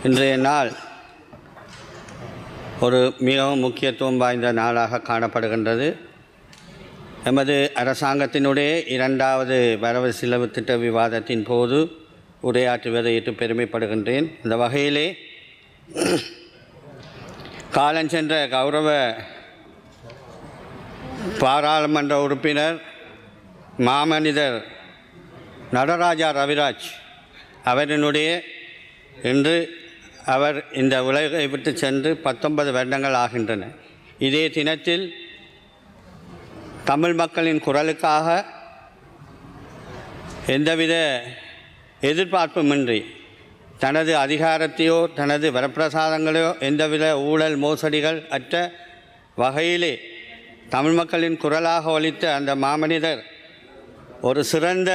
இன்றைய நாள் ஒரு மிகவும் முக்கியத்துவம் வாய்ந்த நாளாக காணப்படுகின்றது. எமது அரசாங்கத்தினுடைய 2வது வரவு செலவு திட்ட விவாதத்தின் போது உரையாற்றுவதை ஏற்று பெருமைப்படுகின்றேன். இந்த வகையிலே காலஞ்சென்ற கௌரவ பாராளுமன்ற உறுப்பினர் மாமனிதர் நடராஜா ரவிராஜ் அவரினுடைய இன்று அவர் இந்த உலகை விட்டு சென்று 19 வருடங்கள் ஆகின்றன. இதே தினத்தில் தமிழ் மக்களின் குரலுக்காக எந்தவித எதிர்பார்ப்புமின்றி தனது அதிகாரத்தையோ தனது வரப்பிரசாதங்களையோ எந்தவித ஊழல் மோசடிகள் அற்ற வகையிலே தமிழ் மக்களின் குரலாக ஒலித்த அந்த மாமனிதர் ஒரு சிறந்த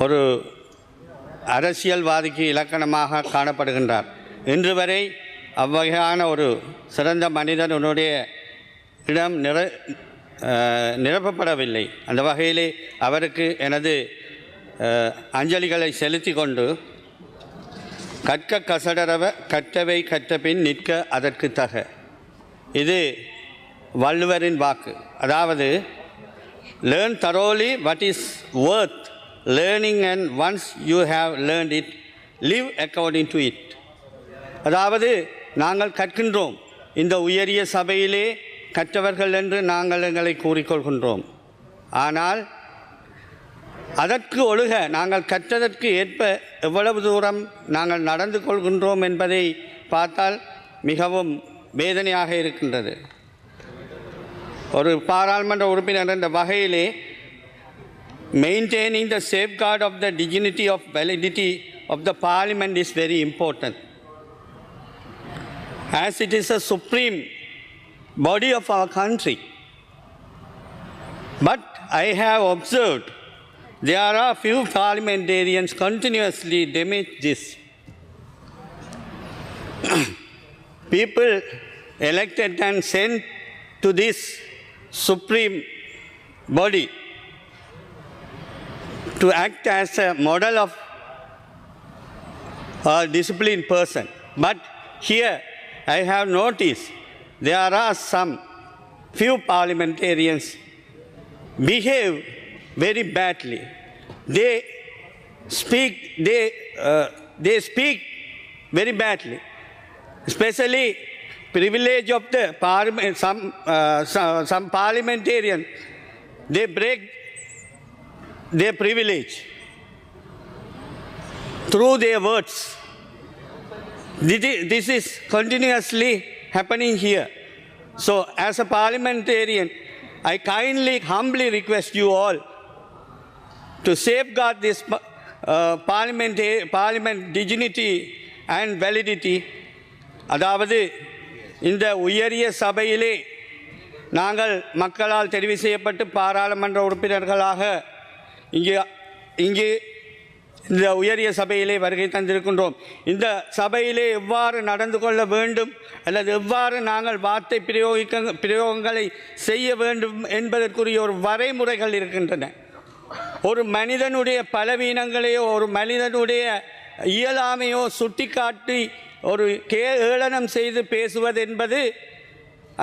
ஒரு அரசியல்வாதிக்கு இலக்கணமாக காணப்படுகின்றார். இன்று வரை அவ்வகையான ஒரு சிறந்த மனிதனுடைய இடம் நிரப்பப்படவில்லை. அந்த வகையிலே அவருக்கு எனது அஞ்சலிகளை செலுத்தி கொண்டு கற்க கசடரவ கற்றவை கற்றபின் நிற்க அதற்கு தக, இது வள்ளுவரின் வாக்கு. அதாவது learn thoroughly what is worth learning, and once you have learned it, live according to it. அதாவது நாங்கள் கற்கின்றோம், இந்த உயரிய சபையிலே கற்றவர்கள் என்று நாங்கள் எங்களை கூறிக்கொள்கின்றோம். ஆனால் அதற்கு ஒழுக நாங்கள் கற்றதற்கு ஏற்ப எவ்வளவு தூரம் நாங்கள் நடந்து கொள்கின்றோம் என்பதை பார்த்தால் மிகவும் வேதனையாக இருக்கின்றது. ஒரு பாராளுமன்ற உறுப்பினர் என்ற வகையிலே maintaining the safeguard of the dignity of validity of the parliament is very important, as it is a supreme body of our country. But I have observed there are few parliamentarians continuously damage this. People elected and sent to this supreme body to act as a model of a disciplined person. But here I have noticed there are some few parliamentarians behave very badly. They speak very badly, especially privilege of the parliament. Some parliamentarians, they break their privilege through their words. This is continuously happening here. So as a parliamentarian, I kindly, humbly request you all to safeguard this parliament dignity and validity. அதாவது இந்த உயரிய சபையிலே நாங்கள் மக்களால் தெரிவு செய்யப்பட்டு பாராளுமன்ற உறுப்பினர்களாக இங்கே இந்த உயரிய சபையிலே வருகை தந்திருக்கின்றோம். இந்த சபையிலே எவ்வாறு நடந்து கொள்ள வேண்டும் அல்லது எவ்வாறு நாங்கள் வார்த்தை பிரயோகங்களை செய்ய வேண்டும் என்பதற்குரிய ஒரு வரைமுறைகள் இருக்கின்றன. ஒரு மனிதனுடைய பலவீனங்களையோ ஒரு மனிதனுடைய இயலாமையோ சுட்டிக்காட்டி ஒரு ஏளனம் செய்து பேசுவது என்பது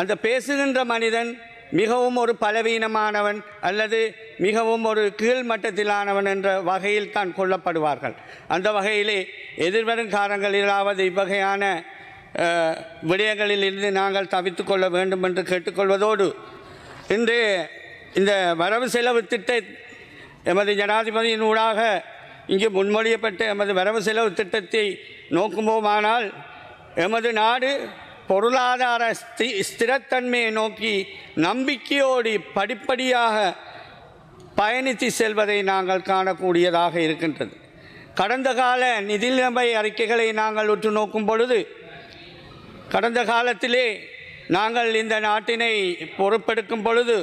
அந்த பேசுகின்ற மனிதன் மிகவும் ஒரு பலவீனமானவன் அல்லது மிகவும் ஒரு கீழ்மட்டத்திலானவன் என்ற வகையில் தான் கொள்ளப்படுவார்கள். அந்த வகையிலே எதிர்வரும் காலங்களிலாவது இவ்வகையான விடயங்களில் இருந்து நாங்கள் தவிர்த்து கொள்ள வேண்டும் என்று கேட்டுக்கொள்வதோடு, இன்று இந்த வரவு செலவு திட்ட எமது ஜனாதிபதியின் ஊடாக இங்கு முன்மொழியப்பட்ட எமது வரவு செலவு திட்டத்தை நோக்கும்போமானால் எமது நாடு பொருளாதார ஸ்திரத்தன்மையை நோக்கி நம்பிக்கையோடு படிப்படியாக பயணித்து செல்வதை நாங்கள் காணக்கூடியதாக இருக்கின்றது. கடந்த கால நிதிநிலைமை அறிக்கைகளை நாங்கள் உற்று நோக்கும் பொழுது, கடந்த காலத்திலே நாங்கள் இந்த நாட்டினை பொறுப்பெடுக்கும் பொழுது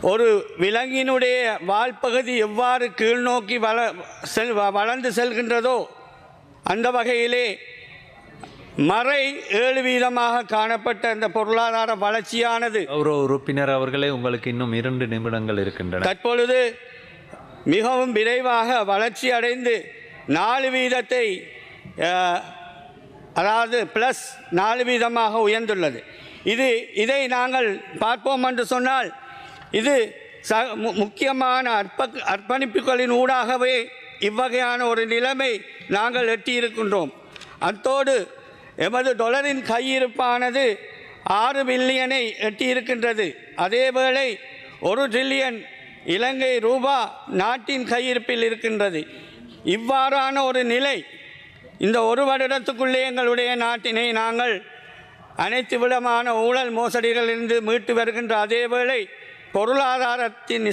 ஒரு விலங்கினுடைய வால்பகுதி எவ்வாறு கீழ்நோக்கி வளர்ந்து செல்கின்றதோ அந்த வகையிலே மறை 7% காணப்பட்ட அந்த பொருளாதார வளர்ச்சியானது உறுப்பினர் அவர்களே, உங்களுக்கு இன்னும் 2 நிமிடங்கள் இருக்கின்றன. தற்பொழுது மிகவும் விரைவாக வளர்ச்சி அடைந்து 4% அதாவது +4% உயர்ந்துள்ளது. இதை நாங்கள் பார்ப்போம் என்று சொன்னால் இது முக்கியமான அர்ப்பணிப்புகளின் ஊடாகவே இவ்வகையான ஒரு நிலைமை நாங்கள் எட்டியிருக்கின்றோம். அத்தோடு எமது டாலரின் கையிருப்பானது 6 பில்லியனை எட்டியிருக்கின்றது. அதேவேளை 1 ட்ரில்லியன் இலங்கை ரூபா நாட்டின் கையிருப்பில் இருக்கின்றது. இவ்வாறான ஒரு நிலை இந்த ஒரு வருடத்துக்குள்ளே எங்களுடைய நாட்டினை நாங்கள் அனைத்து விதமான ஊழல் மோசடிகளிலிருந்து மீட்டு வருகின்ற அதேவேளை பொருளாதாரத்தின்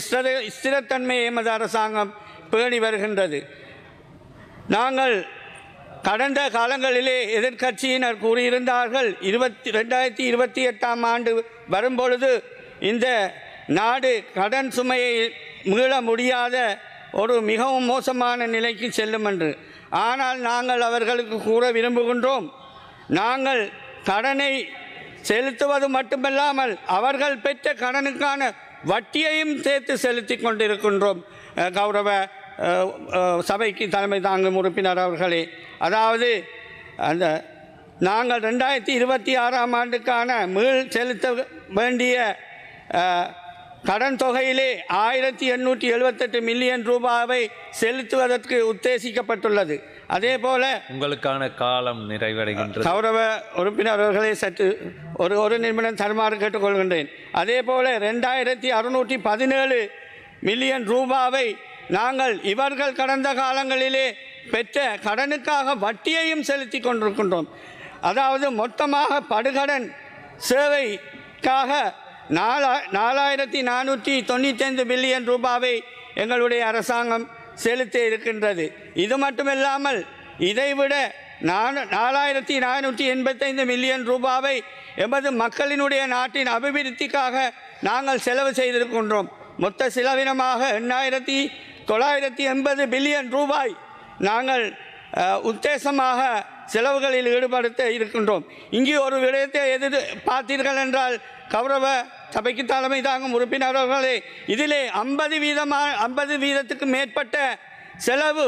ஸ்திரத்தன்மையை எமது அரசாங்கம் பேணி வருகின்றது. நாங்கள் கடந்த காலங்களிலே எதிர்க்கட்சியினர் கூறியிருந்தார்கள் 2028ஆம் ஆண்டு வரும்பொழுது இந்த நாடு கடன் சுமையை மீள முடியாத ஒரு மிகவும் மோசமான நிலைக்கு செல்லும் என்று. ஆனால் நாங்கள் அவர்களுக்கு கூற விரும்புகின்றோம், நாங்கள் கடனை செலுத்துவது மட்டுமல்லாமல் அவர்கள் பெற்ற கடனுக்கான வட்டியையும் சேர்த்து செலுத்தி கொண்டிருக்கின்றோம். கௌரவ சபைக்கு தலைமை தாங்கும் உறுப்பினர் அவர்களே, அதாவது அந்த நாங்கள் 2026ஆம் ஆண்டுக்கான மீள் செலுத்த வேண்டிய கடன் தொகையிலே 1878 மில்லியன் ரூபாவை செலுத்துவதற்கு உத்தேசிக்கப்பட்டுள்ளது. அதே போல உங்களுக்கான காலம் நிறைவடைகின்றது. கௌரவ உறுப்பினர் அவர்களை சற்று ஒரு நிமிடம் தருமாறு கேட்டுக்கொள்கின்றேன். அதே போல 2617 மில்லியன் ரூபாவை நாங்கள் இவர்கள் கடந்த காலங்களிலே பெற்ற கடனுக்காக வட்டியையும் செலுத்தி கொண்டிருக்கின்றோம். அதாவது மொத்தமாக படுகடன் சேவைக்காக 4495 பில்லியன் ரூபாவை எங்களுடைய அரசாங்கம் செலுத்தி இருக்கின்றது. இது மட்டுமில்லாமல் இதைவிட 4485 மில்லியன் ரூபாவை எமது மக்களினுடைய நாட்டின் அபிவிருத்திக்காக நாங்கள் செலவு செய்திருக்கின்றோம். மொத்த செலவினமாக 8980 பில்லியன் ரூபாய் நாங்கள் உத்தேசமாக செலவுகளில் ஈடுபடுத்த இருக்கின்றோம். இங்கே ஒரு விடயத்தை பார்த்தீர்கள் என்றால் கௌரவ சபைக்கு தலைமை தாங்கும் உறுப்பினர்களே, இதிலே 50 வீதத்துக்கு மேற்பட்ட செலவு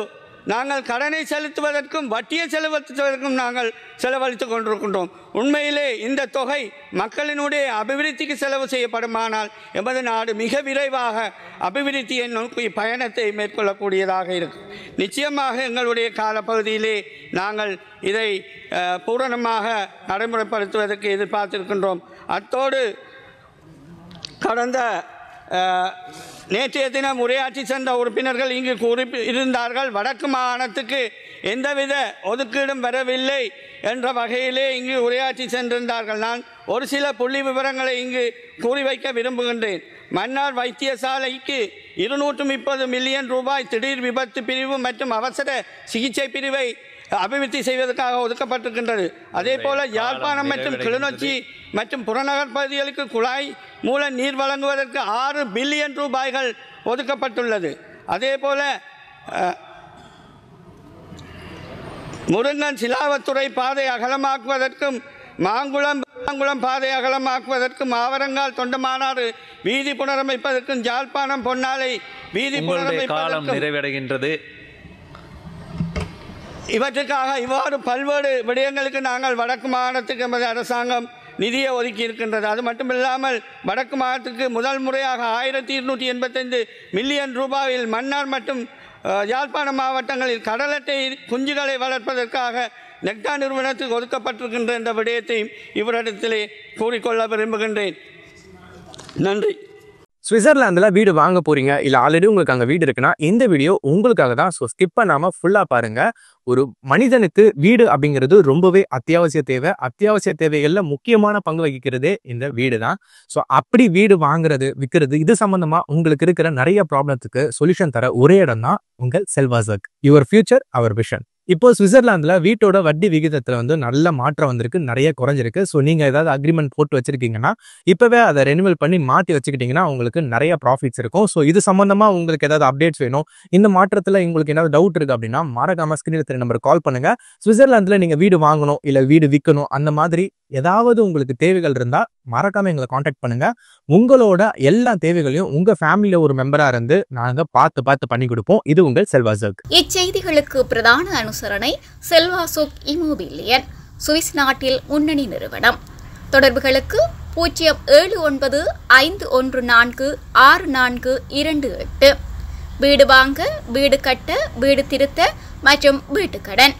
நாங்கள் கடனை செலுத்துவதற்கும் வட்டியை செலுத்துவதற்கும் நாங்கள் செலவழித்து கொண்டிருக்கின்றோம். உண்மையிலே இந்த தொகை மக்களினுடைய அபிவிருத்திக்கு செலவு செய்யப்படுமானால் எமது நாடு மிக விரைவாக அபிவிருத்தியை நோக்கி பயணத்தை மேற்கொள்ளக்கூடியதாக இருக்கும். நிச்சயமாக எங்களுடைய காலப்பகுதியிலே நாங்கள் இதை பூரணமாக நடைமுறைப்படுத்துவதற்கு எதிர்பார்த்திருக்கின்றோம். அத்தோடு கடந்த நேற்றைய தினம் உரையாற்றி சென்ற உறுப்பினர்கள் இங்கு இருந்தார்கள், வடக்கு மாகாணத்துக்கு எந்தவித ஒதுக்கீடும் வரவில்லை என்ற வகையிலே இங்கு உரையாற்றி சென்றிருந்தார்கள். நான் ஒரு சில புள்ளி விவரங்களை இங்கு கூறி வைக்க விரும்புகின்றேன். மன்னார் வைத்தியசாலைக்கு 230 மில்லியன் ரூபாய் திடீர் விபத்து பிரிவு மற்றும் அவசர சிகிச்சை பிரிவை அபிவிருத்தி செய்வதற்காக ஒதுக்கப்பட்டிருக்கின்றது. அதே போல யாழ்ப்பாணம் மற்றும் கிளிநொச்சி மற்றும் புறநகர் பகுதிகளுக்கு குழாய் மூல நீர் வழங்குவதற்கு 6 பில்லியன் ரூபாய்கள் ஒதுக்கப்பட்டுள்ளது. அதே போல முருங்கன் சிலாவத்துறை பாதை அகலமாக்குவதற்கும் மாங்குளம் பாதை அகலமாக்குவதற்கும் ஆவரங்கால் தொண்டமானாறு வீதி புனரமைப்பதற்கும் யாழ்ப்பாணம் பொன்னாலை வீதி புனரமைப்பதற்கும் நிறைவடைகின்றது. இவற்றுக்காக இவ்வாறு பல்வேறு விடயங்களுக்கு நாங்கள் வடக்கு மாகாணத்துக்கு எமது அரசாங்கம் நிதியை ஒதுக்கி இருக்கின்றது. அது மட்டுமில்லாமல் வடக்கு மாகாணத்துக்கு முதல் முறையாக 1285 மில்லியன் ரூபாயில் மன்னார் மற்றும் யாழ்ப்பாணம் மாவட்டங்களில் கடல் அட்டை குஞ்சுகளை வளர்ப்பதற்காக நெக்டா நிறுவனத்துக்கு ஒதுக்கப்பட்டிருக்கின்ற இந்த விடயத்தையும் இவரிடத்திலே கூறிக்கொள்ள விரும்புகின்றேன். நன்றி. சுவிட்சர்லாந்தில் வீடு வாங்க போறீங்க, இல்லை ஆல்ரெடி உங்களுக்கு அங்கே வீடு இருக்குன்னா இந்த வீடியோ உங்களுக்காக தான். ஸோ ஸ்கிப் பண்ணாமல் ஃபுல்லாக பாருங்க. ஒரு மனிதனுக்கு வீடு அப்படிங்கிறது ரொம்பவே அத்தியாவசிய தேவை. அத்தியாவசிய தேவைகளில் முக்கியமான பங்கு வகிக்கிறதே இந்த வீடு தான். ஸோ அப்படி வீடு வாங்குறது விற்கிறது இது சம்பந்தமா உங்களுக்கு இருக்கிற நிறைய ப்ராப்ளத்துக்கு சொல்யூஷன் தர ஒரே இடம் தான் உங்கள் செல்வாசக். Your future our vision. இப்போ சுவிட்சர்லாந்துல வீட்டோட வட்டி விகிதத்துல வந்து நல்ல மாற்றம் வந்திருக்கு, நிறைய குறைஞ்சிருக்கு. ஸோ நீங்க ஏதாவது அக்ரிமெண்ட் போட்டு வச்சிருக்கீங்கன்னா இப்பவே அதை ரெனிவல் பண்ணி மாற்றி வச்சுக்கிட்டீங்கன்னா உங்களுக்கு நிறைய ப்ராஃபிட்ஸ் இருக்கும். ஸோ இது சம்பந்தமா உங்களுக்கு ஏதாவது அப்டேட்ஸ் வேணும், இந்த மாற்றத்துல உங்களுக்கு ஏதாவது டவுட் இருக்கு அப்படின்னா மறக்காம ஸ்கிரீன்ல தெரிய நம்பர் கால் பண்ணுங்க. சுவிட்சர்லாந்துல நீங்க வீடு வாங்கணும் இல்ல வீடு விற்கணும் அந்த மாதிரி ஏதாவது உங்களுக்கு தேவைகள் இருந்தா மறக்காம எங்களை காண்டாக்ட் பண்ணுங்க. உங்களோட எல்லா தேவைகளையும் உங்க ஃபேமிலியில ஒரு மெம்பரா இருந்து நாங்க பார்த்து பண்ணி கொடுப்போம். இது உங்கள் செல்வாசோக். இச்செய்திகளுக்கு பிரதான அனுசரணை செல்வாசோக் இமோபிலியன், சுவிஸ் நாட்டில் முன்னணி நிறுவனம். தொடர்புகளுக்கு 0795146428. வீடு வாங்க, வீடு கட்ட, வீடு திருத்த மற்றும் வீட்டுக்கடன்.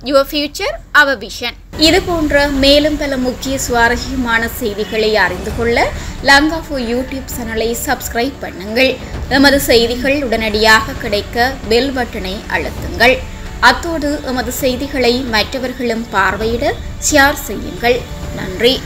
Your future, our vision. இது போன்ற மேலும் பல முக்கிய சுவாரஸ்யமான செய்திகளை அறிந்து கொள்ள லங்காஃபோ யூடியூப் சேனலை சப்ஸ்கிரைப் பண்ணுங்கள். எமது செய்திகள் உடனடியாக கிடைக்க பெல் பட்டனை அழுத்துங்கள். அத்தோடு எமது செய்திகளை மற்றவர்களும் பார்வையிட ஷேர் செய்யுங்கள். நன்றி.